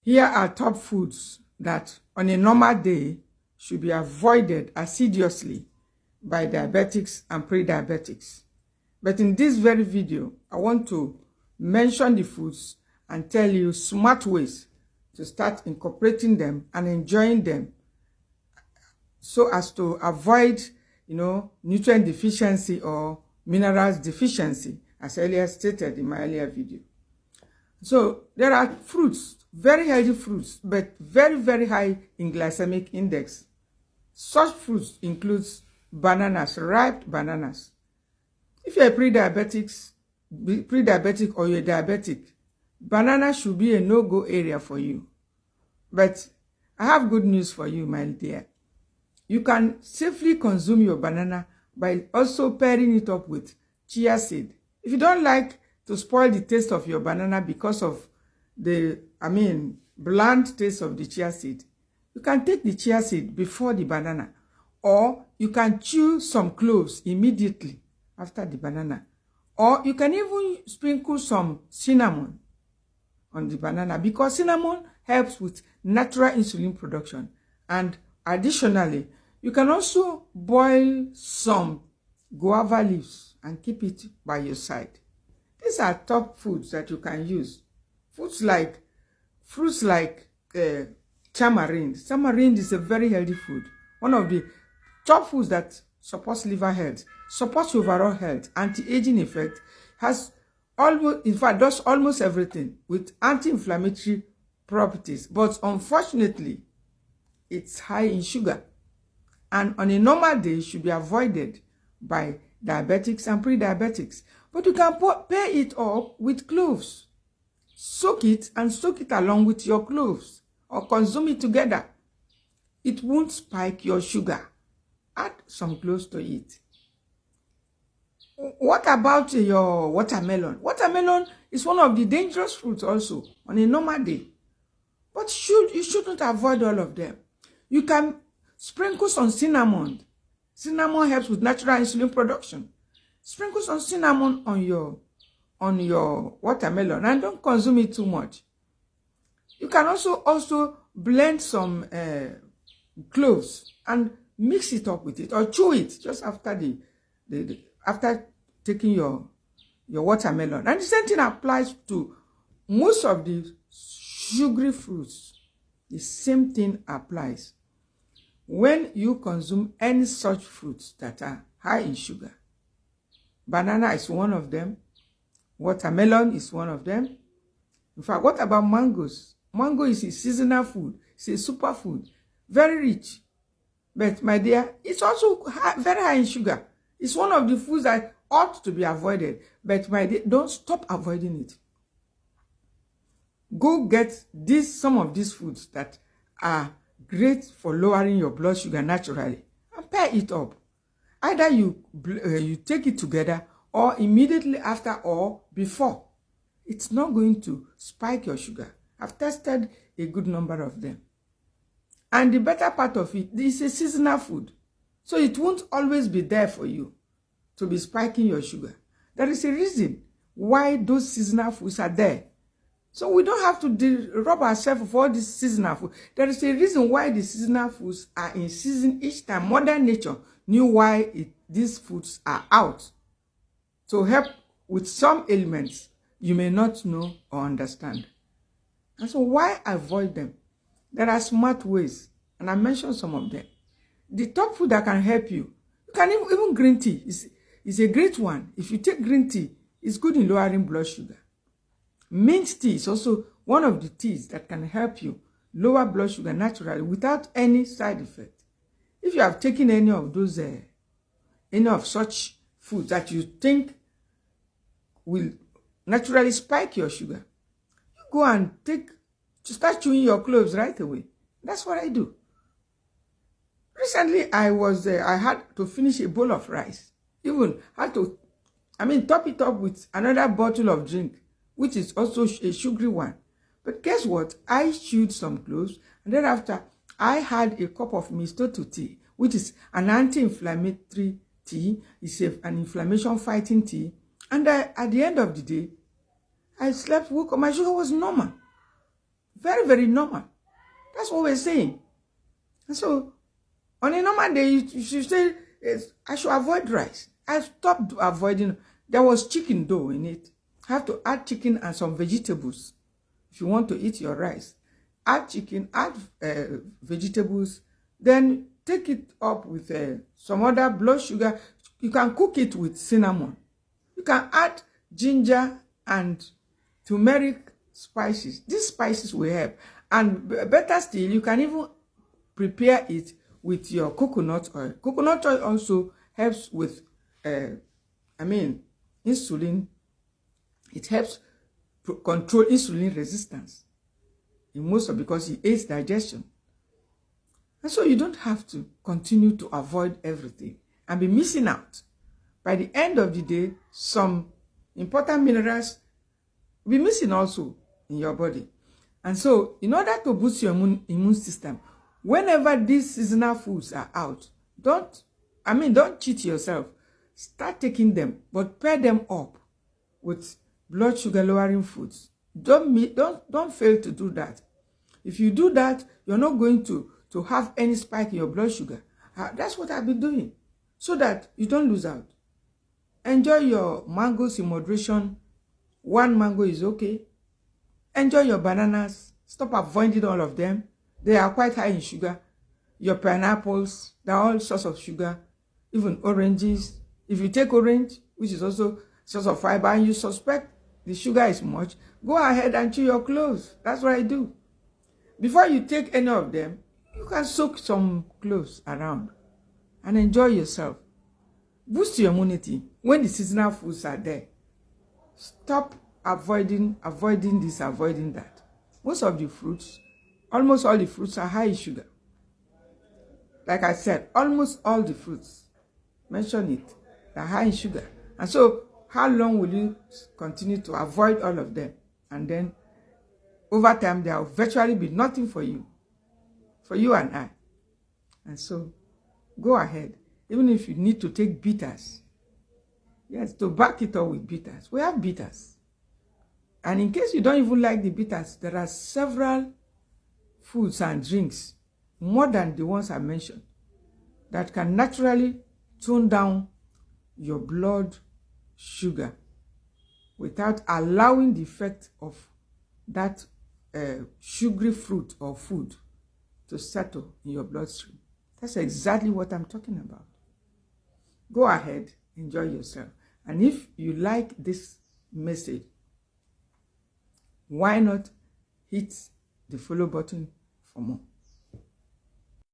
Here are top foods that on a normal day should be avoided assiduously by diabetics and pre-diabetics. But in this very video, I want to mention the foods and tell you smart ways to start incorporating them and enjoying them so as to avoid, nutrient deficiency or minerals deficiency, as earlier stated in my earlier video. So there are fruits, very healthy fruits, but very, very high in glycemic index. Such fruits includes bananas, ripe bananas. If you're a pre-diabetic or you're diabetic, banana should be a no-go area for you. But I have good news for you, my dear. You can safely consume your banana by also pairing it up with chia seed. If you don't like to spoil the taste of your banana because of the, bland taste of the chia seed, you can take the chia seed before the banana, or you can chew some cloves immediately after the banana, or you can even sprinkle some cinnamon on the banana because cinnamon helps with natural insulin production. And additionally, you can also boil some guava leaves and keep it by your side. These are top foods that you can use. Fruits like tamarind. Tamarind is a very healthy food. One of the top foods that supports liver health, supports overall health, anti-aging effect, has almost, in fact, does almost everything with anti-inflammatory properties. But unfortunately, it's high in sugar, and on a normal day should be avoided by diabetics and pre-diabetics. But you can pair it up with cloves. Soak it and soak it along with your cloves, or consume it together. It won't spike your sugar. Add some cloves to it. What about your watermelon? Watermelon is one of the dangerous fruits also on a normal day. But you shouldn't avoid all of them. You can sprinkle some cinnamon. Cinnamon helps with natural insulin production. Sprinkle some cinnamon on your watermelon and don't consume it too much. You can also blend some cloves and mix it up with it, or chew it just after after taking your watermelon. And the same thing applies to most of the sugary fruits. The same thing applies when you consume any such fruits that are high in sugar. Banana is one of them. Watermelon is one of them. In fact, what about mangoes? Mango is a seasonal food. It's a superfood. Very rich. But my dear, it's also very high in sugar. It's one of the foods that ought to be avoided. But my dear, don't stop avoiding it. Go get some of these foods that are great for lowering your blood sugar naturally, and pair it up. Either you take it together, or immediately after or before. It's not going to spike your sugar. I've tested a good number of them. And the better part of it is a seasonal food. So it won't always be there for you to be spiking your sugar. There is a reason why those seasonal foods are there. So we don't have to rob ourselves of all this seasonal food. There is a reason why the seasonal foods are in season each time. Mother Nature knew why these foods are out, to help with some ailments you may not know or understand. And so why avoid them? There are smart ways, and I mentioned some of them. The top food that can help you can even green tea is a great one. If you take green tea, it's good in lowering blood sugar. Mint tea is also one of the teas that can help you lower blood sugar naturally without any side effect. If you have taken any of those, any of such foods that you think will naturally spike your sugar, you go and start chewing your cloves right away. That's what I do. Recently, I had to finish a bowl of rice. Even had to, top it up with another bottle of drink, which is also a sugary one. But guess what? I chewed some cloves, and thereafter, I had a cup of mistoto tea, which is an anti-inflammatory tea. It's an inflammation-fighting tea. And at the end of the day, I slept, woke up, my sugar was normal. Very, very normal. That's what we're saying. And so, on a normal day, you should say, I should avoid rice. I stopped avoiding. There was chicken dough in it. I have to add chicken and some vegetables. If you want to eat your rice, add chicken, add vegetables, then take it up with some other blood sugar. You can cook it with cinnamon. You can add ginger and turmeric spices. These spices will help. And better still, you can even prepare it with your coconut oil. Coconut oil also helps with, insulin. It helps control insulin resistance in most of, because it aids digestion. And so you don't have to continue to avoid everything and be missing out. By the end of the day, some important minerals will be missing also in your body. And so, in order to boost your immune system, whenever these seasonal foods are out, don't cheat yourself. Start taking them, but pair them up with blood sugar lowering foods. Don't fail to do that. If you do that, you're not going to have any spike in your blood sugar. That's what I've been doing, so that you don't lose out. Enjoy your mangoes in moderation. 1 mango is okay. Enjoy your bananas. Stop avoiding all of them. They are quite high in sugar. Your pineapples, they're all sorts of sugar. Even oranges. If you take orange, which is also source of fiber, and you suspect the sugar is much, go ahead and chew your cloves. That's what I do. Before you take any of them, you can soak some cloves around and enjoy yourself. Boost your immunity when the seasonal foods are there. Stop avoiding this, avoiding that. Most of the fruits, almost all the fruits are high in sugar. Like I said, almost all the fruits, mention it, they're high in sugar. And so, how long will you continue to avoid all of them? And then, over time, there will virtually be nothing for you and I. And so, go ahead. Even if you need to take bitters, yes, to back it up with bitters. We have bitters. And in case you don't even like the bitters, there are several foods and drinks, more than the ones I mentioned, that can naturally tone down your blood sugar without allowing the effect of that sugary fruit or food to settle in your bloodstream. That's exactly what I'm talking about. Go ahead, enjoy yourself. And if you like this message, why not hit the follow button for more?